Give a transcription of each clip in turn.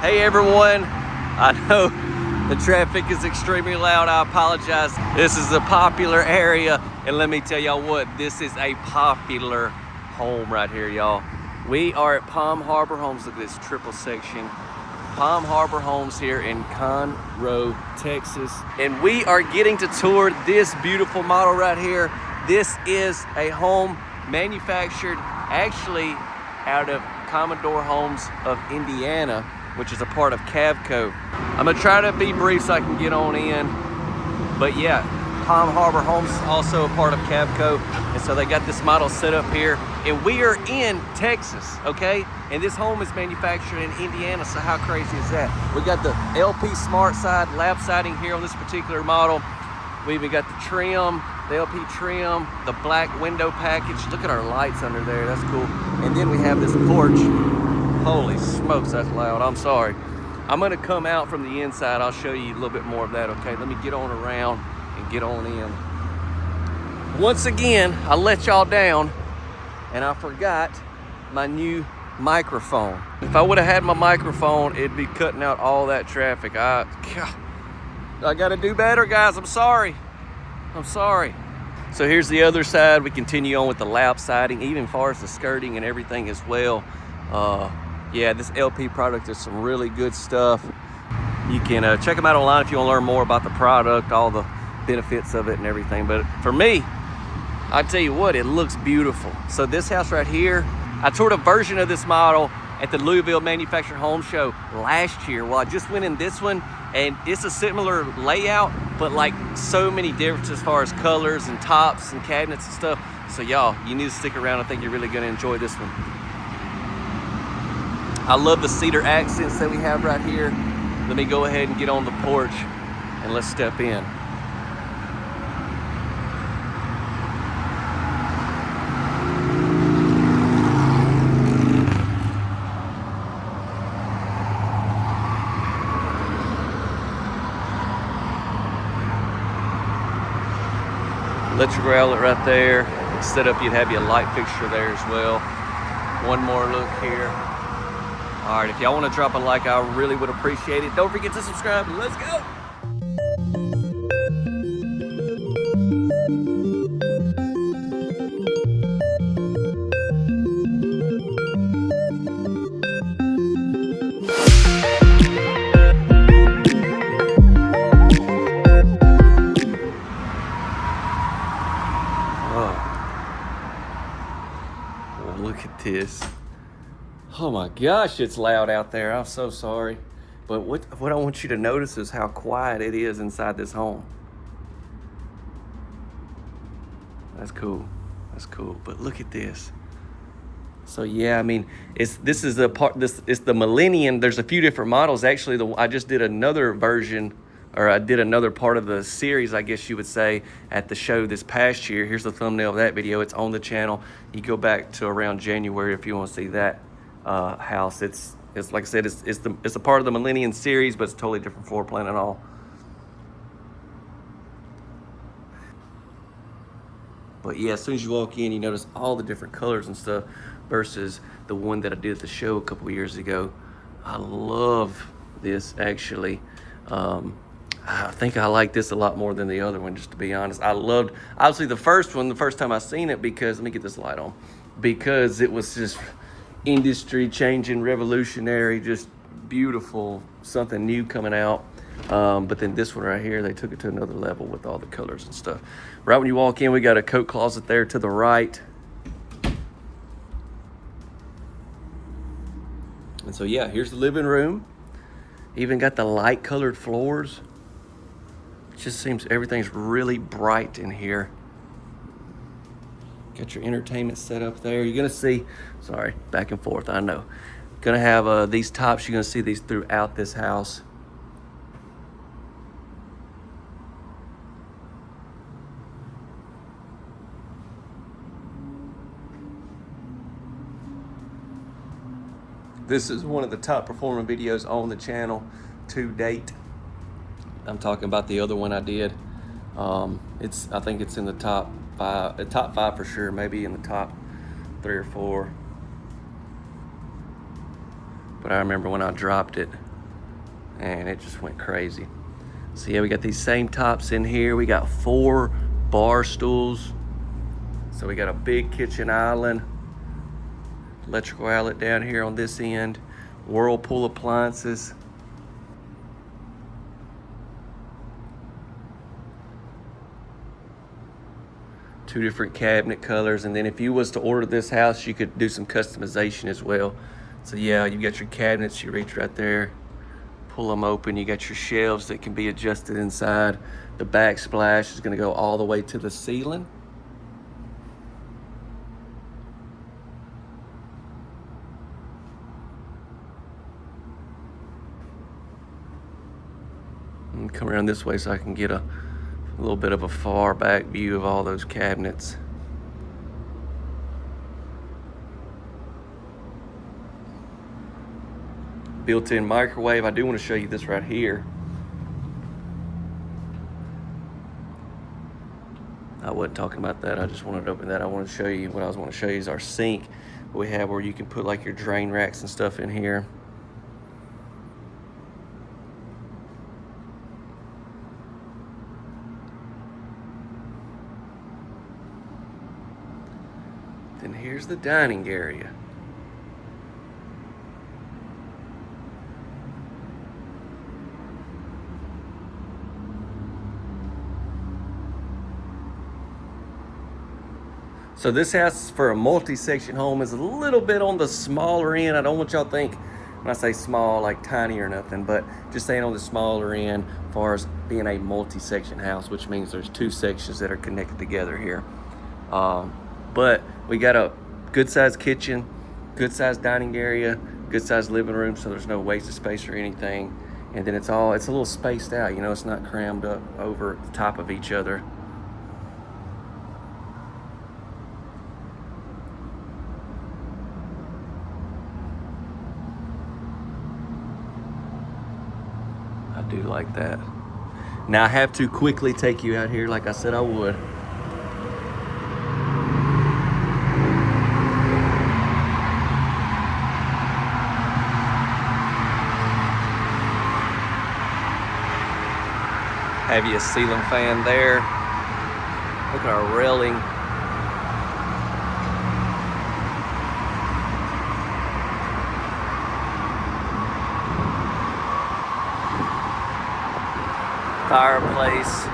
Hey everyone, I know the traffic is extremely loud. I apologize. This is a popular area, and let me tell y'all what, this is a popular home right here, y'all. We are at Palm Harbor Homes. Look at this triple section. Palm Harbor Homes here in Conroe, Texas. And we are getting to tour this beautiful model right here. This is a home manufactured actually out of Commodore Homes of Indiana, which is a part of Cavco. I'm gonna try to be brief so I can get on in. But yeah, Palm Harbor Homes is also a part of Cavco. And so they got this model set up here. And we are in Texas, okay? And this home is manufactured in Indiana, so how crazy is that? We got the LP Smart Side lap siding here on this particular model. We even got the trim, the LP trim, the black window package. Look at our lights under there, that's cool. And then we have this porch. Holy smokes, that's loud, I'm sorry. I'm gonna come out from the inside. I'll show you a little bit more of that, okay? Let me get on around and get on in. Once again, I let y'all down and I forgot my new microphone. If I would have had my microphone, it'd be cutting out all that traffic. I gotta do better, guys, I'm sorry. So here's the other side. We continue on with the lap siding, even as far as the skirting and everything as well. Yeah, this LP product is some really good stuff. You can check them out online if you want to learn more about the product, all the benefits of it and everything. But for me, I tell you what, it looks beautiful. So this house right here, I toured a version of this model at the Louisville Manufactured Home Show last year. Well, I just went in this one, and it's a similar layout, but like so many differences as far as colors and tops and cabinets and stuff. So y'all, you need to stick around. I think you're really gonna enjoy this one. I love the cedar accents that we have right here. Let me go ahead and get on the porch and let's step in. Electrical outlet right there. Set up, you'd have your light fixture there as well. One more look here. All right, if y'all want to drop a like, I really would appreciate it. Don't forget to subscribe. Let's go. Look at this. Oh my gosh, it's loud out there. I'm so sorry. But what I want you to notice is how quiet it is inside this home. That's cool. That's cool. But look at this. So yeah, I mean, it's the Millenian. There's a few different models. Actually, I just did another version, or I did another part of the series, I guess you would say, at the show this past year. Here's the thumbnail of that video. It's on the channel. You go back to around January if you want to see that house. It's like I said, it's a part of the Millenian series, but it's a totally different floor plan and all. But yeah, as soon as you walk in, you notice all the different colors and stuff versus the one that I did at the show a couple of years ago. I love this actually. I think I like this a lot more than the other one, just to be honest. I loved, obviously, the first one, the first time I seen it, because, let me get this light on, because it was just industry changing, revolutionary, just beautiful, something new coming out. But then this one right here, they took it to another level with all the colors and stuff. Right when you walk in, we got a coat closet there to the right. And so yeah, here's the living room. Even got the light colored floors. It just seems everything's really bright in here. Got your entertainment set up there. You're gonna see, sorry, back and forth, I know. Gonna have these tops, you're gonna see these throughout this house. This is one of the top performing videos on the channel to date. I'm talking about the other one I did. I think it's in the top five for sure, maybe in the top 3 or 4. But I remember when I dropped it, and it just went crazy. So yeah, we got these same tops in here. We got 4 bar stools. So we got a big kitchen island, electrical outlet down here on this end, Whirlpool appliances. Two different cabinet colors, and then if you was to order this house, you could do some customization as well. So yeah, you got your cabinets, you reach right there, pull them open, you got your shelves that can be adjusted inside. The backsplash is gonna go all the way to the ceiling. And come around this way so I can get a little bit of a far back view of all those cabinets. Built-in microwave. I do want to show you this right here. I wasn't talking about that. I just wanted to open that. I wanted to show you what I was want to show you is our sink we have, where you can put like your drain racks and stuff in here. Then here's the dining area. So this house for a multi-section home is a little bit on the smaller end. I don't want y'all to think when I say small like tiny or nothing, but just saying on the smaller end as far as being a multi-section house, which means there's 2 sections that are connected together here. But we got a good sized kitchen, good sized dining area, good sized living room, so there's no wasted space or anything. And then it's a little spaced out, you know, it's not crammed up over the top of each other. I do like that. Now I have to quickly take you out here like I said I would. Have you a ceiling fan there? Look at our railing. Fireplace.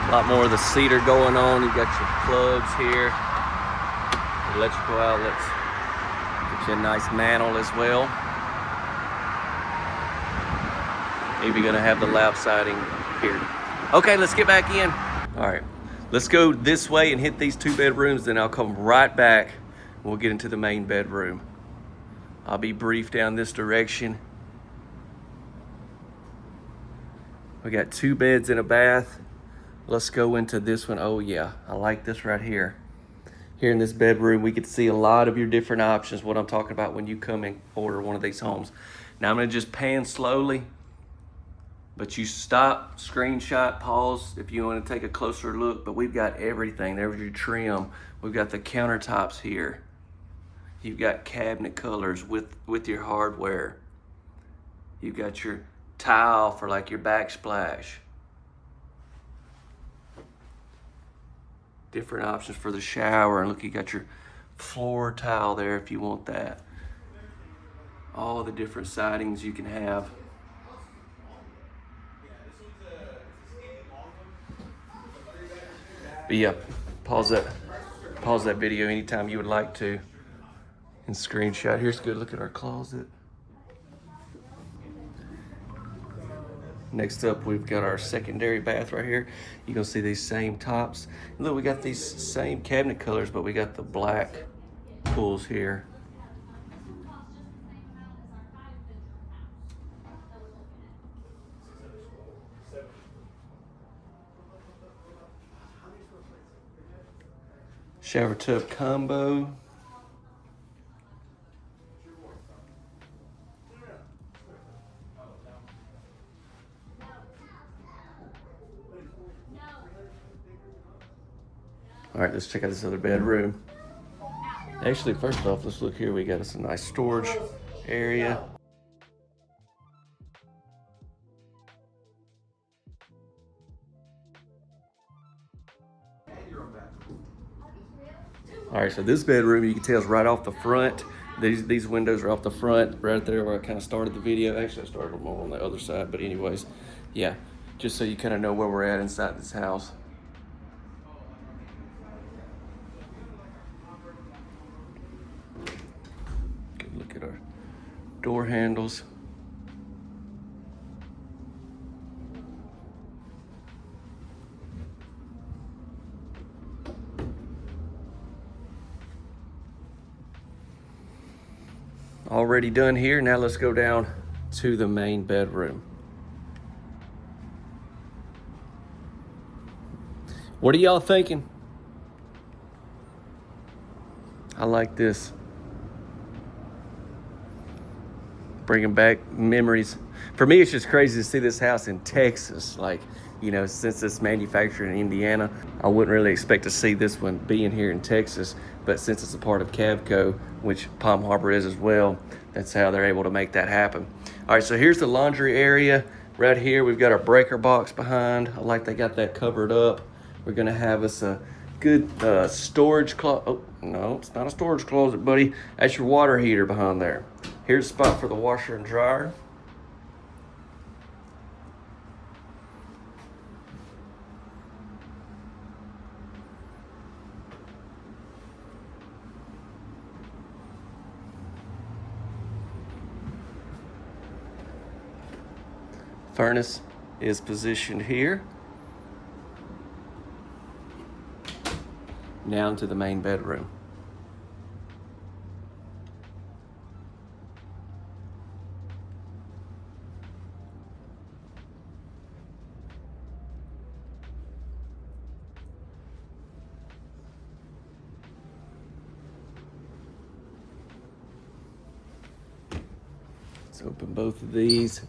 A lot more of the cedar going on. You got your plugs here, electrical outlets. Get you a nice mantle as well. Maybe gonna have the lap siding here. Okay, let's get back in. All right, let's go this way and hit these 2 bedrooms, then I'll come right back and we'll get into the main bedroom. I'll be brief down this direction. We got 2 beds and a bath. Let's go into this one. Oh yeah, I like this right here. Here in this bedroom, we get to see a lot of your different options, what I'm talking about when you come and order one of these homes. Now I'm gonna just pan slowly, but you stop, screenshot, pause if you wanna take a closer look, but we've got everything. There's your trim. We've got the countertops here. You've got cabinet colors with your hardware. You've got your tile for like your backsplash. Different options for the shower. And look, you got your floor tile there if you want that. All the different sidings you can have. But yeah, pause that video anytime you would like to. And screenshot. Here's a good look at our closet. Next up, we've got our secondary bath right here. You can see these same tops. And look, we got these same cabinet colors, but we got the black pulls here. Shower tub combo. All right, let's check out this other bedroom. Actually, first off, let's look here. We got us a nice storage area. All right, so this bedroom, you can tell is right off the front. These windows are off the front, right there where I kind of started the video. Actually, I started more on the other side, but anyways, yeah, just so you kind of know where we're at inside this house. Good look at our door handles. Already done here. Now let's go down to the main bedroom. What are y'all thinking? I like this. Bringing back memories. For me, it's just crazy to see this house in Texas. Like, you know, since it's manufactured in Indiana, I wouldn't really expect to see this one being here in Texas. But since it's a part of Cavco, which Palm Harbor is as well, that's how they're able to make that happen. All right, so here's the laundry area. Right here, we've got our breaker box behind. I like they got that covered up. We're gonna have us a good storage closet. Oh, no, it's not a storage closet, buddy. That's your water heater behind there. Here's a spot for the washer and dryer. Furnace is positioned here. Now into the main bedroom. Let's open both of these.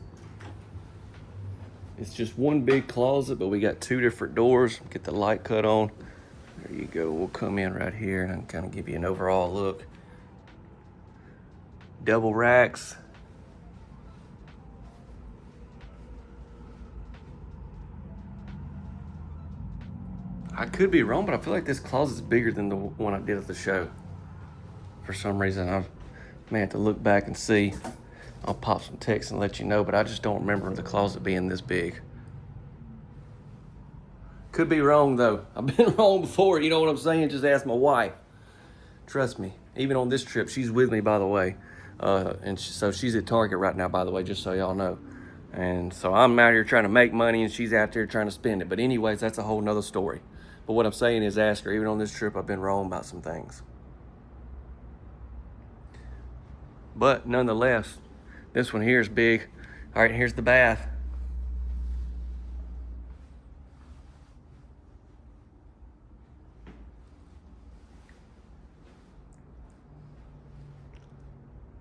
It's just one big closet, but we got two different doors. Get the light cut on. There you go. We'll come in right here and kind of give you an overall look. Double racks. I could be wrong, but I feel like this closet's bigger than the one I did at the show. For some reason, I may have to look back and see. I'll pop some text and let you know, but I just don't remember the closet being this big. Could be wrong though. I've been wrong before, you know what I'm saying? Just ask my wife. Trust me, even on this trip, she's with me, by the way. So she's at Target right now, by the way, just so y'all know. And so I'm out here trying to make money and she's out there trying to spend it. But anyways, that's a whole nother story. But what I'm saying is ask her, even on this trip, I've been wrong about some things. But nonetheless, this one here is big. All right, here's the bath.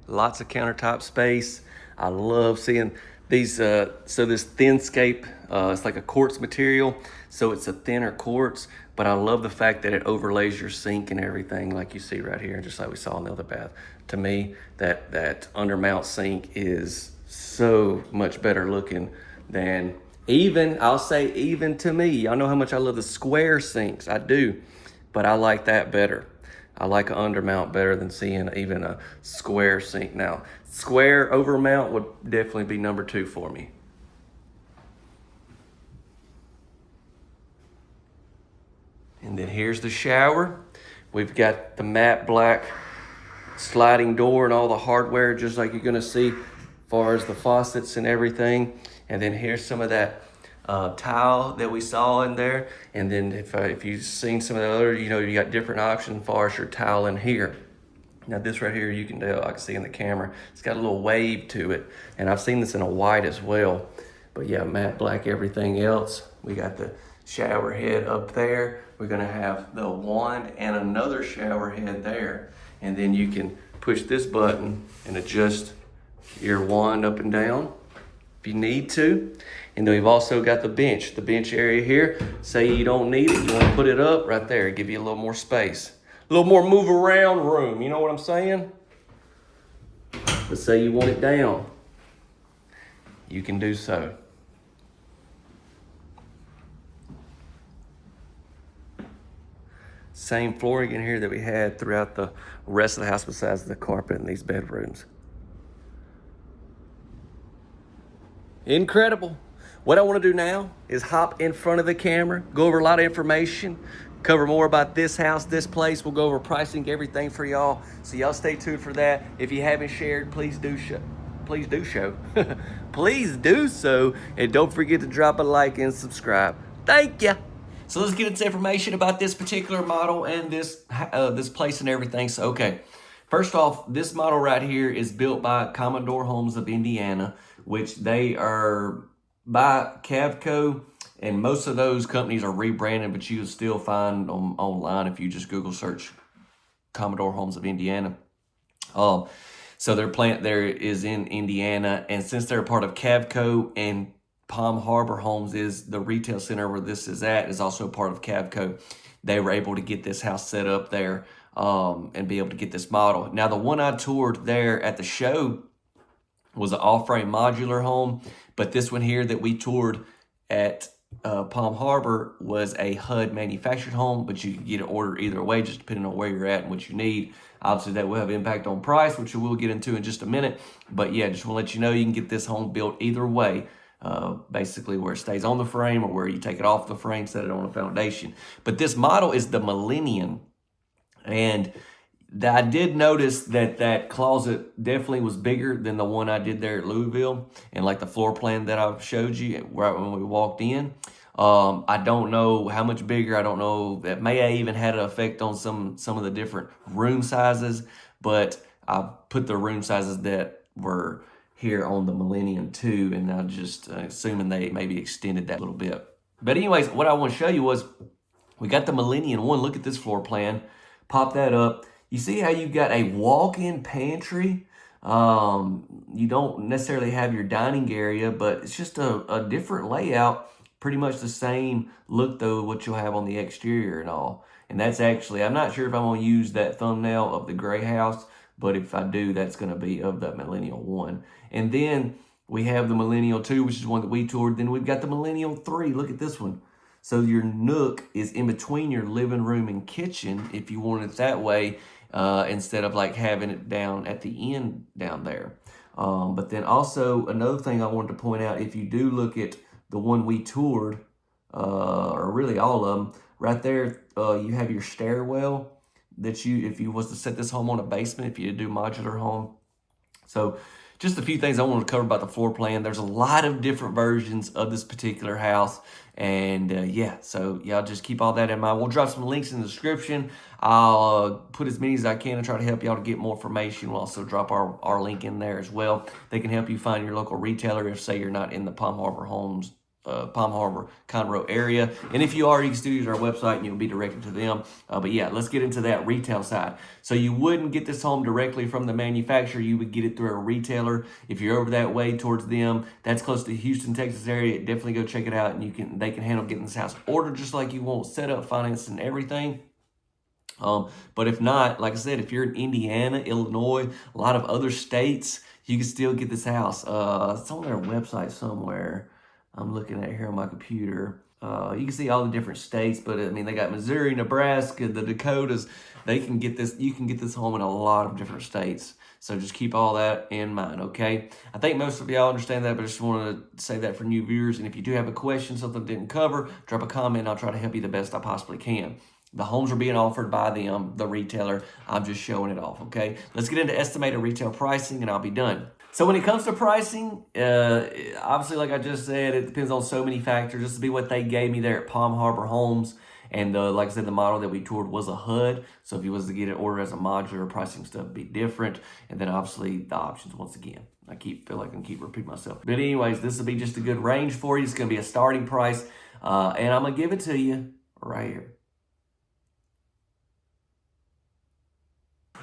Lots of countertop space. I love seeing these, so this Thinscape, it's like a quartz material, so it's a thinner quartz, but I love the fact that it overlays your sink and everything like you see right here, just like we saw in the other bath. To me, that undermount sink is so much better looking than even, I'll say even to me. Y'all know how much I love the square sinks, I do, but I like that better. I like an undermount better than seeing even a square sink. Now, square overmount would definitely be number 2 for me. And then here's the shower. We've got the matte black sliding door and all the hardware, just like you're gonna see as far as the faucets and everything. And then here's some of that tile that we saw in there. And then if you've seen some of the other, you know, you got different options as far as your tile in here. Now this right here, you can tell, I can see in the camera, it's got a little wave to it. And I've seen this in a white as well. But yeah, matte black, everything else. We got the shower head up there. We're gonna have the wand and another shower head there. And then you can push this button and adjust your wand up and down if you need to. And then we've also got the bench area here. Say you don't need it, you wanna put it up right there, give you a little more space. A little more move around room, you know what I'm saying? Let's say you want it down. You can do so. Same flooring in here that we had throughout the rest of the house besides the carpet in these bedrooms. Incredible. What I want to do now is hop in front of the camera, go over a lot of information, cover more about this house, this place. We'll go over pricing, everything for y'all. So y'all stay tuned for that. If you haven't shared, please do show. Please do show. Please do so. And don't forget to drop a like and subscribe. Thank you. So let's get into information about this particular model and this place and everything. So, okay. First off, this model right here is built by Commodore Homes of Indiana, which they are by Cavco, and most of those companies are rebranded, but you'll still find them online if you just Google search Commodore Homes of Indiana. So their plant there is in Indiana, and since they're a part of Cavco, and Palm Harbor Homes is the retail center where this is at, is also a part of Cavco, they were able to get this house set up there and be able to get this model. Now, the one I toured there at the show was an all-frame modular home, but this one here that we toured at Palm Harbor was a HUD manufactured home, but you can get it ordered either way, just depending on where you're at and what you need. Obviously, that will have impact on price, which we'll get into in just a minute. But yeah, just want to let you know you can get this home built either way, basically where it stays on the frame or where you take it off the frame, set it on a foundation. But this model is the Millenian, and I did notice that that closet definitely was bigger than the one I did there at Louisville, and like the floor plan that I showed you right when we walked in. I don't know how much bigger. I don't know. That may have even had an effect on some of the different room sizes, but I put the room sizes that were here on the Millenian too, and I just assuming they maybe extended that a little bit. But anyways, what I want to show you was we got the Millenian one. Look at this floor plan. Pop that up. You see how you've got a walk-in pantry. You don't necessarily have your dining area, but it's just a different layout. Pretty much the same look, though, what you'll have on the exterior and all. And that's actually, I'm not sure if I'm going to use that thumbnail of the gray house, but if I do, that's going to be of the Millennial 1. And then we have the Millennial 2, which is one that we toured. Then we've got the Millennial 3. Look at this one. So your nook is in between your living room and kitchen, if you want it that way, instead of like having it down at the end down there. But then also another thing I wanted to point out, if you do look at the one we toured, or really all of them, right there, you have your stairwell that if you was to set this home on a basement, if you do modular home. So just a few things I wanted to cover about the floor plan. There's a lot of different versions of this particular house. And yeah, so y'all just keep all that in mind. We'll drop some links in the description. I'll put as many as I can to try to help y'all to get more information. We'll also drop our link in there as well. They can help you find your local retailer if, say, you're not in the Palm Harbor Conroe area. And if you are, you can still use our website and you'll be directed to them. But yeah, let's get into that retail side. So you wouldn't get this home directly from the manufacturer. You would get it through a retailer. If you're over that way towards them, that's close to Houston, Texas area, definitely go check it out, and they can handle getting this house ordered just like you want, set up, finance, and everything. But if not, like I said, if you're in Indiana, Illinois, a lot of other states, you can still get this house. It's on their website somewhere. I'm looking at it here on my computer. You can see all the different states, but I mean, they got Missouri, Nebraska, the Dakotas. They can get this. You can get this home in a lot of different states. So just keep all that in mind, okay? I think most of y'all understand that, but I just want to say that for new viewers. And if you do have a question, something didn't cover, drop a comment, and I'll try to help you the best I possibly can. The homes are being offered by them, the retailer. I'm just showing it off, okay? Let's get into estimated retail pricing, and I'll be done. So when it comes to pricing, obviously, like I just said, it depends on so many factors. This will be what they gave me there at Palm Harbor Homes. And like I said, the model that we toured was a HUD. So if you was to get it ordered as a modular, pricing stuff would be different. And then obviously the options once again. I feel like I can keep repeating myself. But anyways, this will be just a good range for you. It's going to be a starting price. And I'm going to give it to you right here.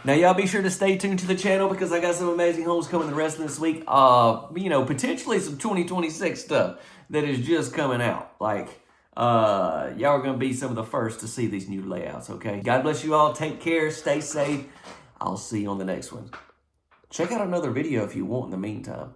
Now, y'all be sure to stay tuned to the channel because I got some amazing homes coming the rest of this week. Potentially some 2026 stuff that is just coming out. Like, Y'all are going to be some of the first to see these new layouts, okay? God bless you all. Take care. Stay safe. I'll see you on the next one. Check out another video if you want in the meantime.